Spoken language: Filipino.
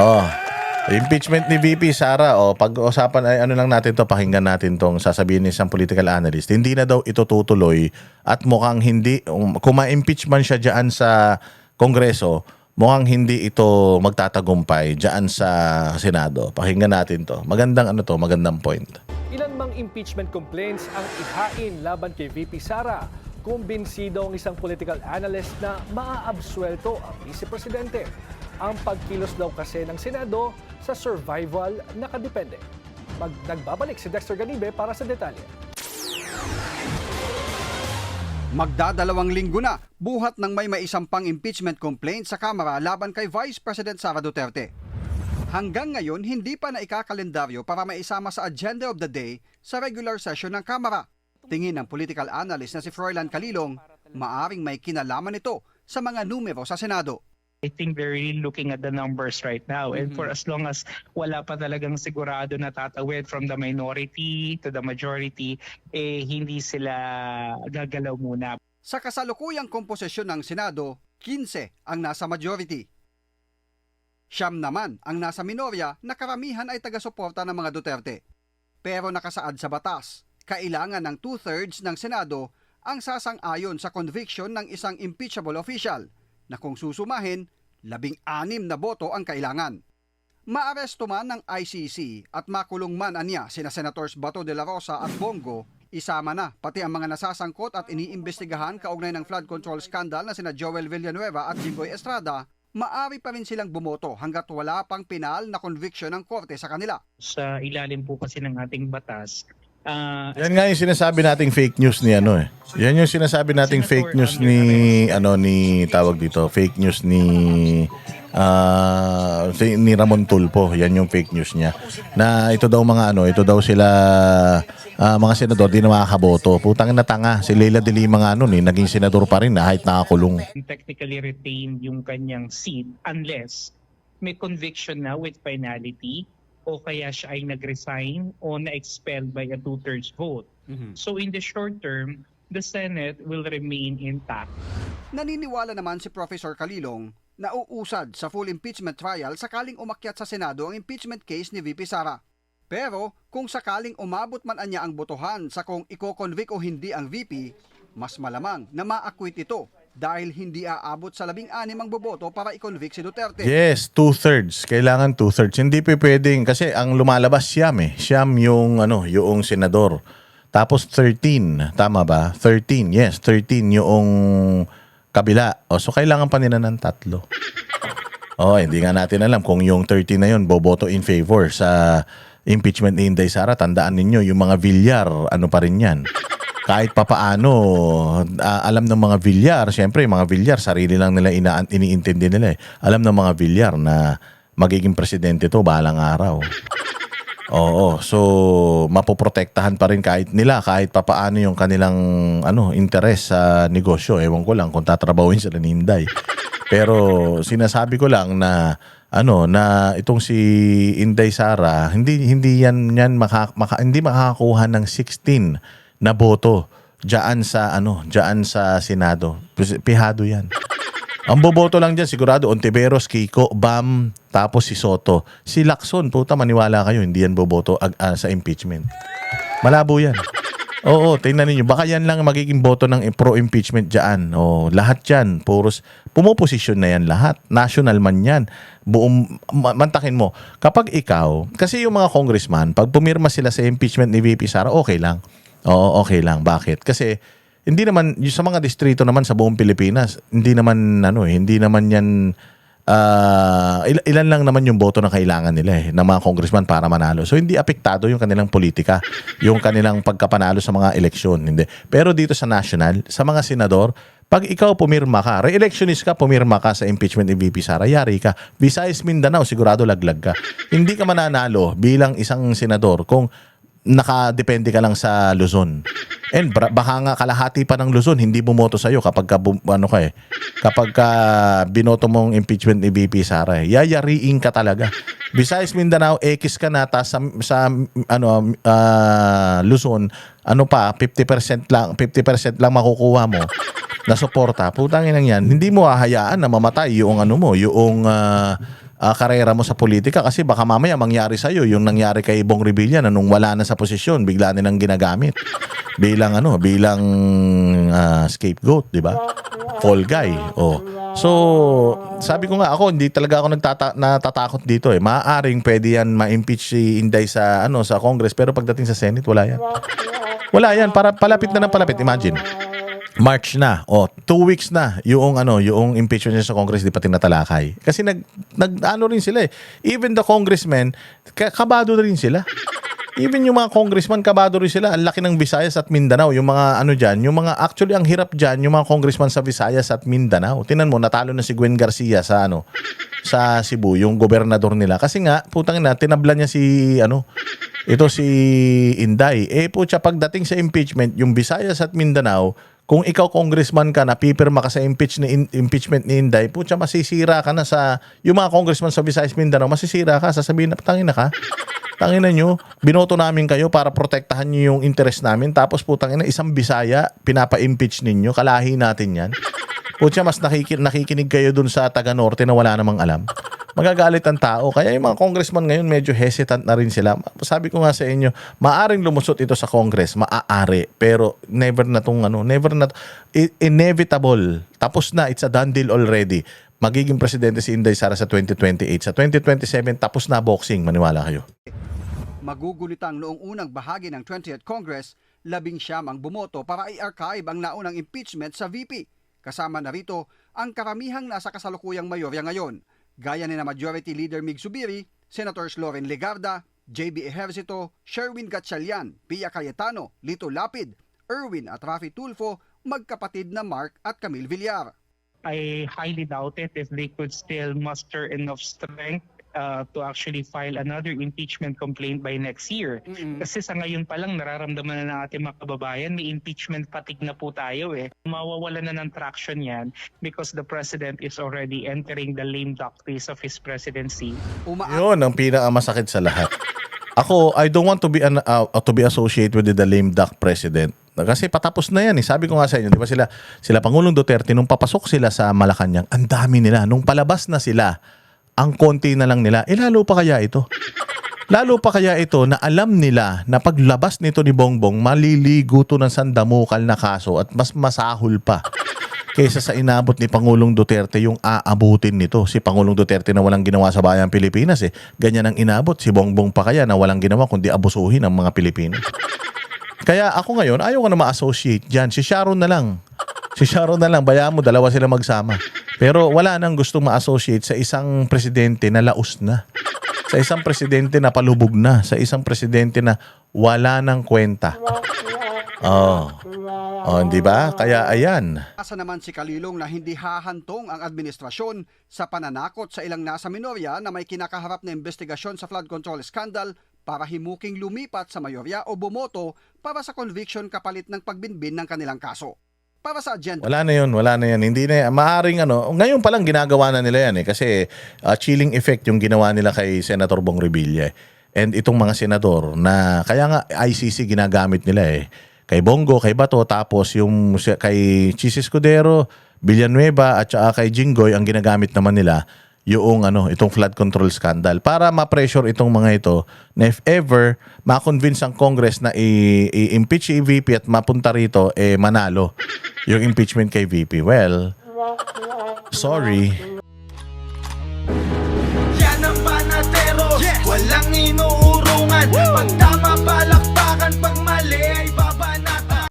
Oh, impeachment ni VP Sara, pag-usapan ay ano lang natin to, pakinggan natin tong sasabihin ni isang political analyst. Hindi na daw ito tutuloy at mukhang hindi, kung ma-impeach man siya diyan sa Kongreso, mukhang hindi ito magtatagumpay diyan sa Senado. Pakinggan natin to. Magandang point. Ilan mang impeachment complaints ang ihain laban kay VP Sara? Kumbinsido ang isang political analyst na maaabsuelto ang vice-presidente. Ang pagkilos daw kasi ng Senado sa survival nakadepende. Nagbabalik si Dexter Ganibe para sa detalye. Magdadalawang linggo na, buhat ng may maisampang impeachment complaint sa Kamara laban kay Vice President Sara Duterte. Hanggang ngayon, hindi pa naikakalendaryo para maisama sa agenda of the day sa regular session ng Kamara. Tingin ng political analyst na si Froilan Calilong, maaring may kinalaman ito sa mga numero sa Senado. I think they're really looking at the numbers right now. And for as long as wala pa talagang sigurado na tatawid from the minority to the majority, hindi sila gagalaw muna. Sa kasalukuyang komposisyon ng Senado, 15 ang nasa majority. Siyam naman ang nasa minorya na karamihan ay taga-suporta ng mga Duterte. Pero nakasaad sa batas, kailangan ng 2/3 ng Senado ang sasang-ayon sa conviction ng isang impeachable official na kung susumahin, 16 na boto ang kailangan. Maaresto man ng ICC at makulong man anya sina Senators Bato de la Rosa at Bongo, isama na pati ang mga nasasangkot at iniimbestigahan kaugnay ng flood control scandal na sina Joel Villanueva at Jimboy Estrada, maari pa rin silang bumoto hanggat wala pang pinal na conviction ng korte sa kanila. Sa ilalim po kasi ng ating batas, Yan nga yung sinasabi nating fake news ni ano eh. Yan yung sinasabi nating fake news ni tawag dito, fake news ni Ramon Tulfo. Yan yung fake news niya. Na ito daw ito daw sila mga senador di na makakaboto. Putang na tanga. Si Leila de Lima nga naging senador pa rin kahit nakakulong. technically retained yung kanyang seat unless may conviction na with finality o kaya siya ay nag-resign o na-expelled by a 2/3 vote. So in the short term, the Senate will remain intact. Naniniwala naman si Professor Calilong na uusad sa full impeachment trial sakaling umakyat sa Senado ang impeachment case ni VP Sara. Pero kung sakaling umabot man anya ang botohan sa kung iko-convict o hindi ang VP, mas malamang na ma-acquit ito dahil hindi aabot sa 16 ang boboto para i-convict si Duterte. Yes, 2/3. Kailangan 2/3. Hindi pa pwedeng kasi ang lumalabas Siyam eh. Siyam yung yung senador. Tapos 13, tama ba? 13. Yes, 13 yung kabila. So kailangan pa nila ng 3. Hindi nga natin alam kung yung 13 na yun boboto in favor sa impeachment ni Inday Sara. Tandaan ninyo, yung mga Villar, pa rin yan. Kahit papaano, alam ng mga Villar, siyempre mga Villar, sarili lang nila iniintindi nila eh. Alam ng mga Villar na magiging presidente to balang araw. So mapoprotektahan pa rin kahit papaano yung kanilang interes sa negosyo. Ewan ko lang kung tatrabawin sila ni Inday. Pero sinasabi ko lang na na itong si Inday Sara, hindi yan hindi makakakuha ng 16 na boto diyan sa Senado. Pihado yan. Ang boboto lang diyan sigurado Ontiveros, Kiko, Bam, tapos si Soto. Si Lacson, puta maniwala kayo, hindi yan boboto sa impeachment. Malabo yan. Tingnan niyo, baka yan lang magiging boto ng pro-impeachment diyan. Lahat yan, puros pumoposisyon na yan lahat. National man yan. Mantakin mo. Kapag ikaw, kasi yung mga congressman, pag pumirma sila sa impeachment ni VP Sara, okay lang. Okay lang. Bakit? Kasi hindi naman yung sa mga distrito naman sa buong Pilipinas, hindi naman yan ilan lang naman yung boto na kailangan nila ng mga congressman para manalo. So hindi apektado yung kanilang politika, yung kanilang pagkapanalo sa mga eleksyon, hindi. Pero dito sa national, sa mga senador, pag ikaw pumirma ka, re-electionist ka, pumirma ka sa impeachment ni VP Sara, yari ka. Visayas, Mindanao, sigurado laglag ka. Hindi ka mananalo bilang isang senador kung nakadepende ka lang sa Luzon. And baka nga kalahati pa ng Luzon hindi bumoto sa iyo kapag kapag binoto mong impeachment ni VP Sara. Yayariin ka talaga. Visayas, Mindanao, X ka na sa Luzon, 50% lang makukuha mo na suporta. Putangin lang yan. Hindi mo hahayaan na mamatay yung karera mo sa politika kasi baka mamaya mangyari sa'yo yung nangyari kay Bong Revilla na nung wala na sa posisyon, bigla nilang ginagamit bilang scapegoat, di ba? Fall guy. Oh. So, sabi ko nga ako, hindi talaga ako natatakot dito eh. Maaaring pwede yan ma-impeach si Inday sa Congress, pero pagdating sa Senate, wala yan. Wala yan, para palapit na ng palapit. Imagine. March na. 2 weeks na yung impeachment niya sa Congress di pa tinatalakay. Kasi nag-ano rin sila eh. Even the congressmen, kabado rin sila. Even yung mga congressman, kabado rin sila. Ang laki ng Visayas at Mindanao. Yung mga actually ang hirap dyan, yung mga congressman sa Visayas at Mindanao. Tingnan mo, natalo na si Gwen Garcia sa Cebu, yung gobernador nila. Kasi nga, putang ina, tinabla niya si Inday. Pagdating sa impeachment, yung Visayas at Mindanao, kung ikaw congressman ka na pipirma ka sa impeachment ni Inday, masisira ka na yung mga congressman sa Visayas Mindanao, masisira ka, sasabihin na, tangina ka. Tangina nyo, binoto namin kayo para protektahan nyo yung interest namin, tapos isang Bisaya, pinapa-impeach ninyo, kalahi natin yan. Mas nakikinig kayo dun sa taga-norte na wala namang alam. Magagalit ang tao. Kaya yung mga congressman ngayon medyo hesitant na rin sila. Sabi ko nga sa inyo, maaring lumusot ito sa Congress, maaari, pero inevitable. Tapos na, it's a done deal already. Magiging presidente si Inday Sara sa 2028. Sa 2027, tapos na boxing. Maniwala kayo. Magugulitang noong unang bahagi ng 20th Congress, 19 ang bumoto para i-archive ang naunang impeachment sa VP. Kasama na rito ang karamihang nasa kasalukuyang mayorya ngayon, gaya ni na Majority Leader Mig Zubiri, Senators Loren Legarda, JB Ejercito, Sherwin Gatchalian, Pia Cayetano, Lito Lapid, Erwin at Rafi Tulfo, magkapatid na Mark at Camille Villar. I highly doubt it if they could still muster enough strength to actually file another impeachment complaint by next year. Kasi sa ngayon pa lang nararamdaman na ng ating mga kababayan, may impeachment fatigue na po tayo eh. Mawawala na ng traction yan because the president is already entering the lame duck phase of his presidency. Yun ang pinakamasakit sa lahat. Ako, I don't want to be associated with the lame duck president. Kasi patapos na yan eh. Sabi ko nga sa inyo, di ba sila Pangulong Duterte, nung papasok sila sa Malacanang, ang dami nila. Nung palabas na sila, ang konti na lang nila. Lalo pa kaya ito? Lalo pa kaya ito na alam nila na paglabas nito ni Bongbong, maliligo to ng sandamukal na kaso at mas masahol pa kaysa sa inabot ni Pangulong Duterte yung aabutin nito. Si Pangulong Duterte na walang ginawa sa bayang Pilipinas eh. Ganyan ang inabot. Si Bongbong pa kaya na walang ginawa kundi abusuhin ang mga Pilipino. Kaya ako ngayon, ayaw ko na ma-associate dyan. Si Sharon na lang. Bayaan mo, dalawa sila magsama. Pero wala nang gustong ma-associate sa isang presidente na laos na. Sa isang presidente na palubog na. Sa isang presidente na wala nang kwenta. Di ba? Kaya ayan. Asa naman si Kalilong na hindi hahantong ang administrasyon sa pananakot sa ilang nasa minorya na may kinakaharap na investigasyon sa flood control scandal para himuking lumipat sa mayorya o bumoto para sa conviction kapalit ng pagbinbin ng kanilang kaso. Para sa agenda. Wala na yun. Hindi na yan. Maaring ngayon pa lang ginagawa na nila yan eh. Kasi chilling effect yung ginawa nila kay Senator Bong Revilla. And itong mga senador na, kaya nga ICC ginagamit nila eh. Kay Bongo, kay Bato, tapos yung kay Chis Escudero, Villanueva at saka kay Jinggoy, ang ginagamit naman nila yung itong flood control scandal para ma-pressure itong mga ito na if ever ma-convince ang Congress na i-impeach si VP at mapunta rito manalo yung impeachment kay VP. Well, sorry.